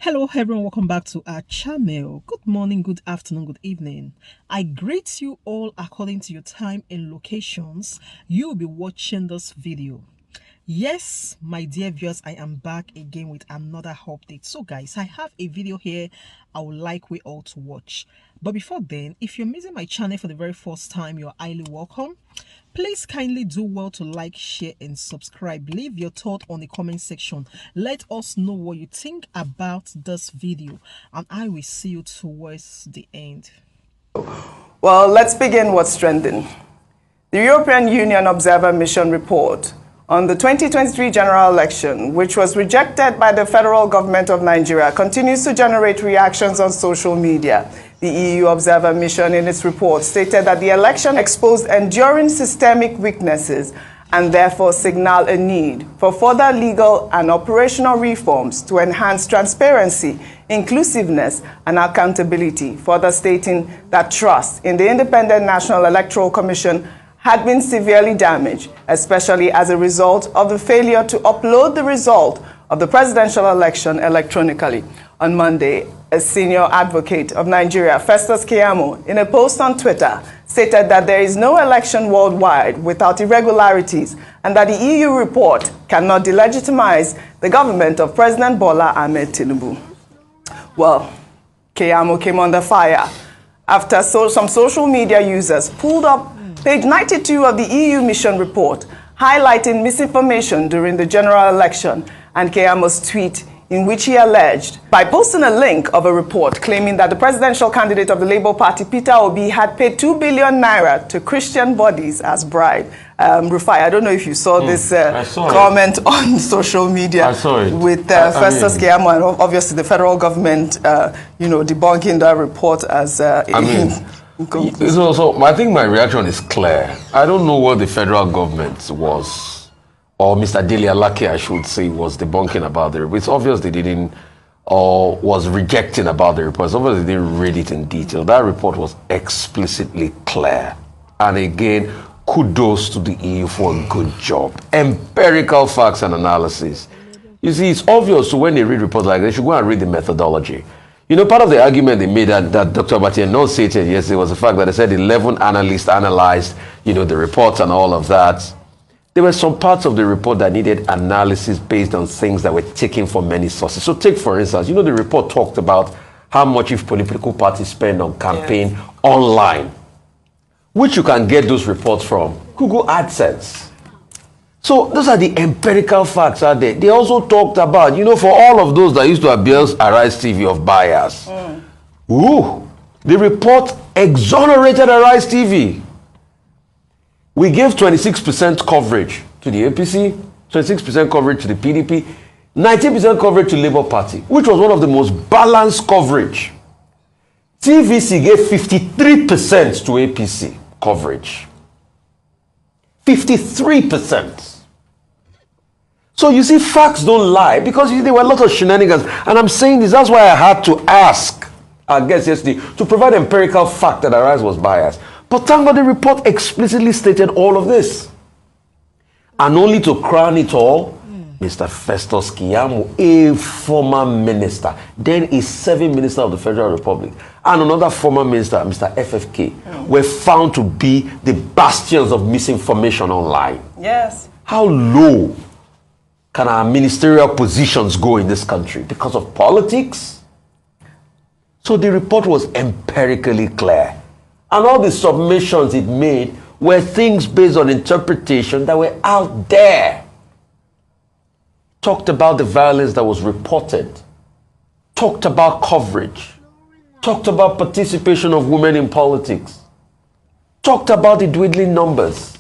Hello everyone, welcome back to our channel. Good morning, good afternoon, good evening. I greet you all according to your time and locations. You will be watching this video. Yes, my dear viewers, I am back again with another update. So guys, I have a video here I would like we all to watch. But before then, if you're missing my channel for the very first time, you're highly welcome. Please kindly do well to like, share and subscribe. Leave your thought on the comment section. Let us know what you think about this video, and I will see you towards the end. Well, let's begin what's trending. The European Union Observer Mission report on the 2023 general election, which was rejected by the federal government of Nigeria, continues to generate reactions on social media. The EU Observer Mission in its report stated that the election exposed enduring systemic weaknesses and therefore signaled a need for further legal and operational reforms to enhance transparency, inclusiveness, and accountability, further stating that trust in the Independent National Electoral Commission had been severely damaged, especially as a result of the failure to upload the result of the presidential election electronically. On Monday, a senior advocate of Nigeria, Festus Keyamo, in a post on Twitter, stated that there is no election worldwide without irregularities and that the EU report cannot delegitimize the government of President Bola Ahmed Tinubu. Well, Keyamo came under fire after some social media users pulled up page 92 of the EU mission report, highlighting misinformation during the general election, and Keyamo's tweet in which he alleged, by posting a link of a report claiming that the presidential candidate of the Labour Party, Peter Obi, had paid 2 billion naira to Christian bodies as bribe. Rufai, I don't know if you saw this comment on social media with Festus Keyamo and obviously the federal government, debunking that report as So I think my reaction is clear. I don't know what the federal government was, or Mr. Dele Alake, I should say, was debunking about the report. It's obvious they didn't, or was rejecting about the report. It's obvious they didn't read it in detail. That report was explicitly clear. And again, kudos to the EU for a good job. Empirical facts and analysis. You see, it's obvious when they read reports like this, they should go and read the methodology. You know, part of the argument they made that Dr. Abatieno stated yesterday was the fact that they said 11 analysts analyzed, the reports and all of that. There were some parts of the report that needed analysis based on things that were taken from many sources. So take, for instance, the report talked about how much if political parties spend on campaign online, which you can get those reports from Google AdSense. So those are the empirical facts out there. They also talked about, for all of those that used to abuse Arise TV of bias, the report exonerated Arise TV. We gave 26% coverage to the APC, 26% coverage to the PDP, 19% coverage to Labour Party, which was one of the most balanced coverage. TVC gave 53% to APC coverage. 53%. So you see, facts don't lie, because there were a lot of shenanigans. And I'm saying this, that's why I had to ask our guest yesterday to provide empirical fact that Arise was biased. But thank God the report explicitly stated all of this. And only to crown it all, Mr. Festus Keyamo, a former minister, then a serving minister of the Federal Republic, and another former minister, Mr. FFK, were found to be the bastions of misinformation online. Yes. How low can our ministerial positions go in this country? Because of politics? So the report was empirically clear. And all the submissions it made were things based on interpretation that were out there. Talked about the violence that was reported. Talked about coverage. Talked about participation of women in politics. Talked about the dwindling numbers.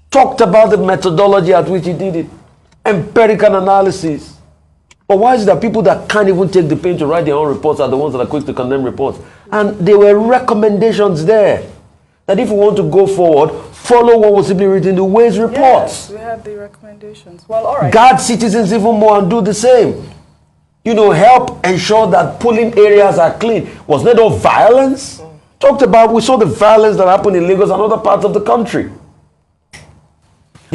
Talked about the methodology at which he did it. Empirical analysis. But why is it that people that can't even take the pain to write their own reports are the ones that are quick to condemn reports? And there were recommendations there that if we want to go forward, follow what was simply written in the Ways reports. Yes, we have the recommendations. Well, all right. Guard citizens even more and do the same. Help ensure that polling areas are clean. Was there no violence? Talked about, we saw the violence that happened in Lagos and other parts of the country.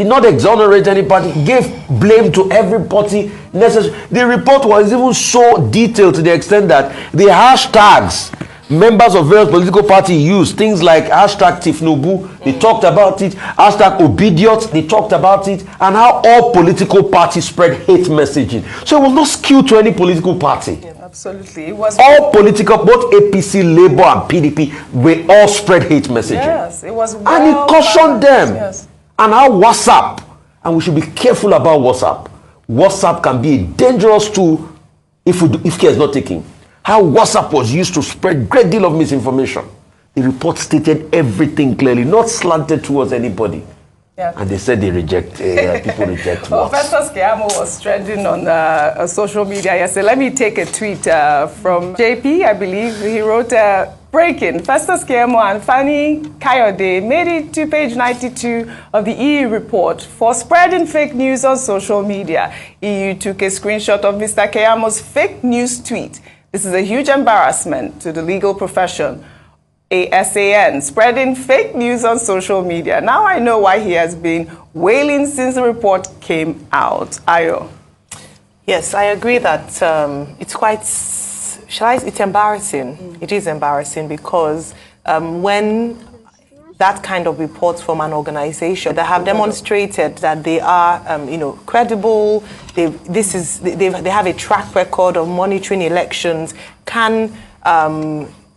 did not exonerate anybody, gave blame to everybody necessary. The report was even so detailed to the extent that the hashtags members of various political parties used, things like hashtag Tinubu, they talked about it, hashtag Obidiot, they talked about it, and how all political parties spread hate messaging. So it was not skewed to any political party. Yeah, absolutely. It was all political, both APC, Labour, and PDP, we all spread hate messaging. Yes, it was and he cautioned them. Yes. And how WhatsApp, and we should be careful about WhatsApp. WhatsApp can be a dangerous tool if care is not taken. How WhatsApp was used to spread a great deal of misinformation. The report stated everything clearly, not slanted towards anybody. Yeah. And they said they reject, people reject well, Festus Keyamo was trending on social media yesterday. Let me take a tweet from JP, I believe. He wrote, breaking, Festus Keyamo and Fanny Kayode made it to page 92 of the EU report for spreading fake news on social media. EU took a screenshot of Mr. Keyamo's fake news tweet. This is a huge embarrassment to the legal profession. ASAN, spreading fake news on social media. Now I know why he has been wailing since the report came out. Ayo. Yes, I agree that it's quite, it's embarrassing. It is embarrassing because when that kind of reports from an organization that have demonstrated that they are, credible, they have a track record of monitoring elections, can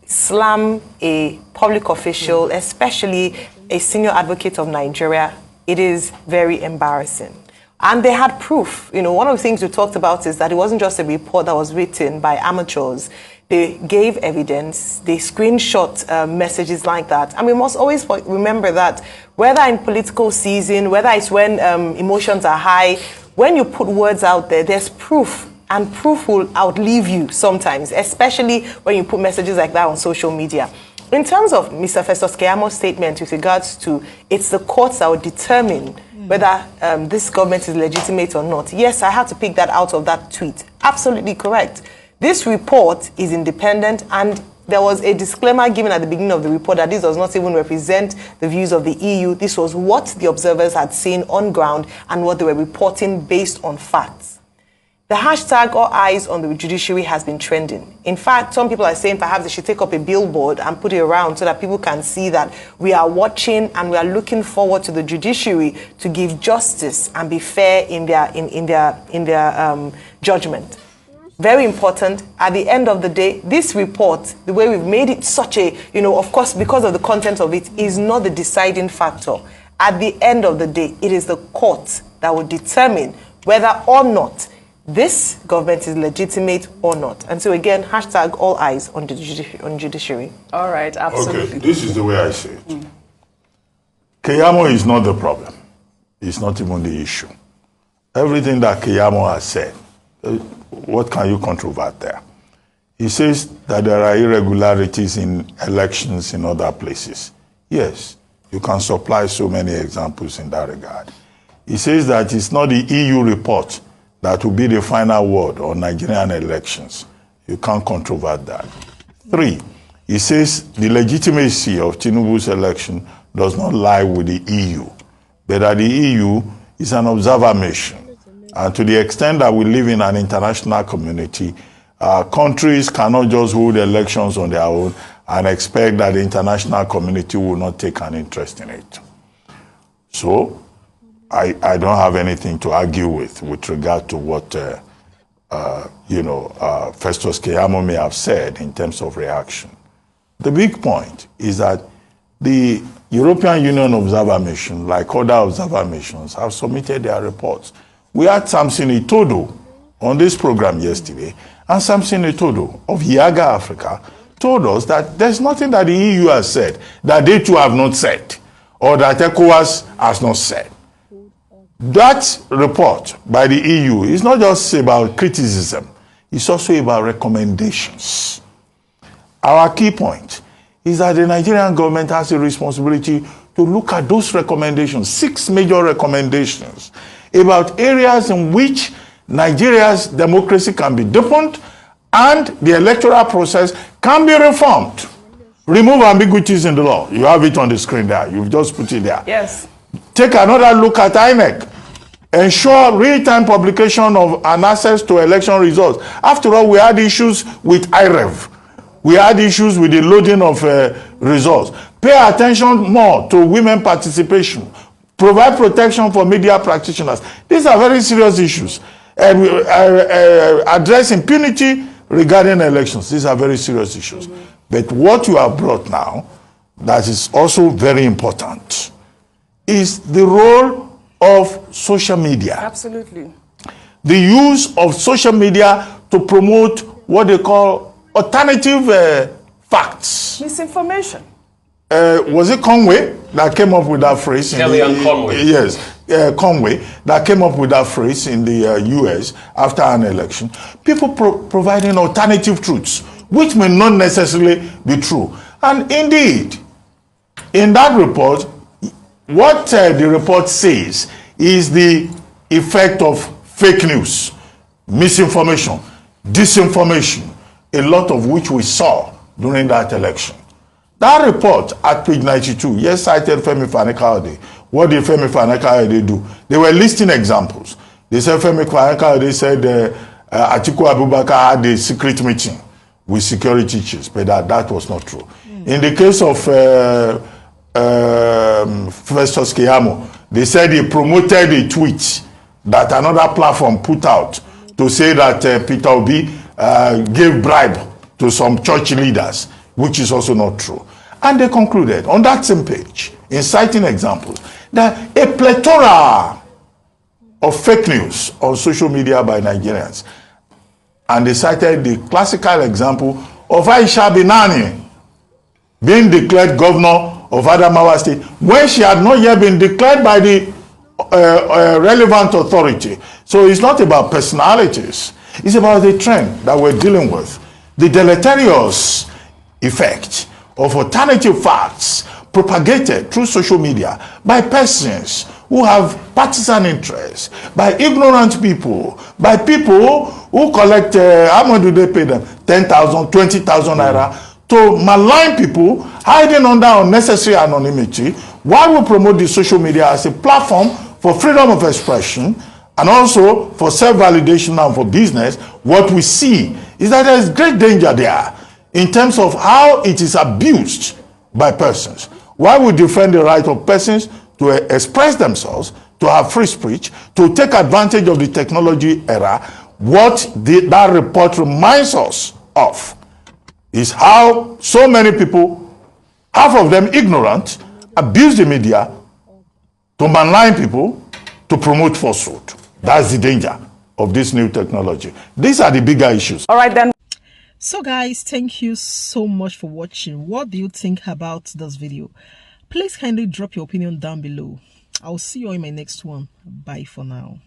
slam a public official, especially a senior advocate of Nigeria, it is very embarrassing. And they had proof. One of the things we talked about is that it wasn't just a report that was written by amateurs. They gave evidence, they screenshot messages like that. And we must always remember that whether in political season, whether it's when emotions are high, when you put words out there, there's proof. And proof will outlive you sometimes, especially when you put messages like that on social media. In terms of Mr. Festus Keyamo's statement with regards to it's the courts that will determine whether this government is legitimate or not. Yes, I had to pick that out of that tweet. Absolutely correct. This report is independent, and there was a disclaimer given at the beginning of the report that this does not even represent the views of the EU. This was what the observers had seen on ground and what they were reporting based on facts. The hashtag All Eyes on the Judiciary has been trending. In fact, some people are saying perhaps they should take up a billboard and put it around so that people can see that we are watching and we are looking forward to the judiciary to give justice and be fair in their judgment. Very important. At the end of the day, this report, the way we've made it such a, of course, because of the content of it, is not the deciding factor. At the end of the day, it is the court that will determine whether or not this government is legitimate or not. And so again, hashtag all eyes on the judiciary. All right, absolutely. Okay, this is the way I see it. Keyamo is not the problem. It's not even the issue. Everything that Keyamo has said, what can you controvert there? He says that there are irregularities in elections in other places. Yes, you can supply so many examples in that regard. He says that it's not the EU report that will be the final word on Nigerian elections. You can't controvert that. 3, he says the legitimacy of Tinubu's election does not lie with the EU, but that the EU is an observer mission. And to the extent that we live in an international community, countries cannot just hold elections on their own and expect that the international community will not take an interest in it. So, I don't have anything to argue with regard to what, Festus Keyamo may have said in terms of reaction. The big point is that the European Union Observer Mission, like other observer missions, have submitted their reports. We had Samson Itodo on this program yesterday, and Samson Itodo of Yaga Africa told us that there's nothing that the EU has said that they too have not said, or that ECOWAS has not said. That report by the EU is not just about criticism, it's also about recommendations. Our key point is that the Nigerian government has a responsibility to look at those recommendations, 6 major recommendations, about areas in which Nigeria's democracy can be deepened and the electoral process can be reformed. Remove ambiguities in the law. You have it on the screen there. You've just put it there. Yes. Take another look at INEC. Ensure real-time publication of and access to election results. After all, we had issues with IREV. We had issues with the loading of results. Pay attention more to women participation. Provide protection for media practitioners. These are very serious issues. Address impunity regarding elections. These are very serious issues. But what you have brought now, that is also very important, is the role of social media. Absolutely. The use of social media to promote what they call alternative facts. Misinformation. Was it Conway that came up with that phrase? Kellyanne Conway. Yes, Conway that came up with that phrase in the US after an election. People providing alternative truths, which may not necessarily be true. And indeed, in that report, what the report says is the effect of fake news, misinformation, disinformation, a lot of which we saw during that election. That report at page 92, yes, cited Femi Fani-Kayode. What did Femi Fani-Kayode do? They were listing examples. They said Femi Fani-Kayode said Atiku Abubakar had a secret meeting with security chiefs, but that was not true. In the case of Festus Keyamo, they said he promoted a tweet that another platform put out to say that Peter Obi gave bribe to some church leaders, which is also not true. And they concluded on that same page, in citing examples, that a plethora of fake news on social media by Nigerians. And they cited the classical example of Aisha Binani being declared governor of Adamawa State when she had not yet been declared by the relevant authority. So it's not about personalities. It's about the trend that we're dealing with. The deleterious effect of alternative facts propagated through social media by persons who have partisan interests, by ignorant people, by people who collect, how much do they pay them? 10,000, 20,000 naira to malign people, hiding under unnecessary anonymity, while we promote the social media as a platform for freedom of expression and also for self-validation and for business. What we see is that there is great danger there in terms of how it is abused by persons. While we defend the right of persons to express themselves, to have free speech, to take advantage of the technology era, what that report reminds us of is how so many people, half of them ignorant, abuse the media to malign people, to promote falsehood. That's the danger of this new technology. These are the bigger issues. All right, then. So guys, thank you so much for watching. What do you think about this video? Please kindly drop your opinion down below. I'll see you in my next one. Bye for now.